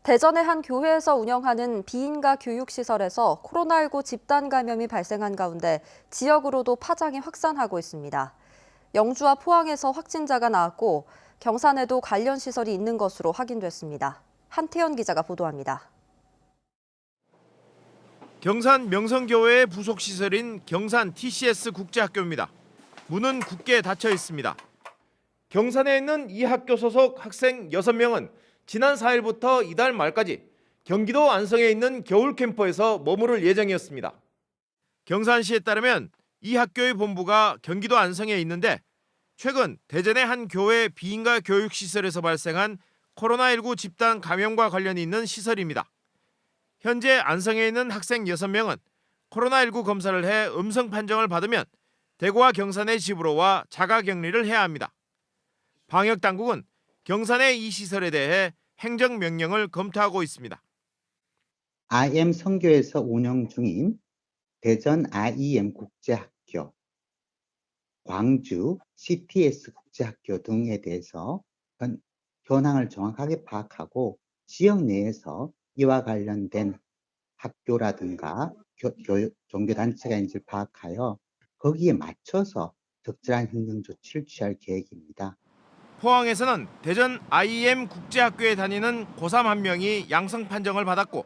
대전의 한 교회에서 운영하는 비인가 교육시설에서 코로나19 집단 감염이 발생한 가운데 지역으로도 파장이 확산하고 있습니다. 영주와 포항에서 확진자가 나왔고 경산에도 관련 시설이 있는 것으로 확인됐습니다. 한태현 기자가 보도합니다. 경산 명성교회의 부속 시설인 경산 TCS 국제학교입니다. 문은 굳게 닫혀 있습니다. 경산에 있는 이 학교 소속 학생 6명은 지난 4일부터 이달 말까지 경기도 안성에 있는 겨울 캠프에서 머무를 예정이었습니다. 경산시에 따르면 이 학교의 본부가 경기도 안성에 있는데 최근 대전의 한 교회 비인가 교육시설에서 발생한 코로나19 집단 감염과 관련이 있는 시설입니다. 현재 안성에 있는 학생 6명은 코로나19 검사를 해 음성 판정을 받으면 대구와 경산의 집으로 와 자가격리를 해야 합니다. 방역당국은 경산의 이 시설에 대해 행정명령을 검토하고 있습니다. IM 선교에서 운영 중인 대전 IEM 국제학교, 광주 CTS 국제학교 등에 대해서 현황을 정확하게 파악하고 지역 내에서 이와 관련된 학교라든가 종교단체가 있는지를 파악하여 거기에 맞춰서 적절한 행정조치를 취할 계획입니다. 포항에서는 대전 IEM 국제학교에 다니는 고3 한 명이 양성 판정을 받았고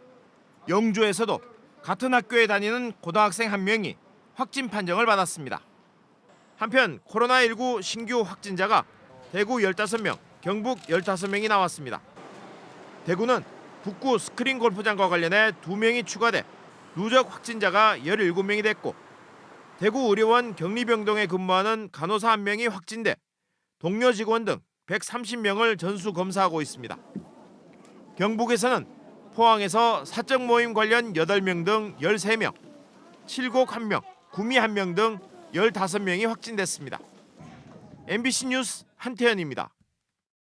영주에서도 같은 학교에 다니는 고등학생 한 명이 확진 판정을 받았습니다. 한편 코로나19 신규 확진자가 대구 15명, 경북 15명이 나왔습니다. 대구는 북구 스크린 골프장과 관련해 2명이 추가돼 누적 확진자가 17명이 됐고 대구 의료원 격리병동에 근무하는 간호사 1명이 확진돼 동료 직원 등 130명을 전수 검사하고 있습니다. 경북에서는 포항에서 사적 모임 관련 8명 등 13명, 칠곡 1명, 구미 1명 등 15명이 확진됐습니다. MBC 뉴스 한태현입니다.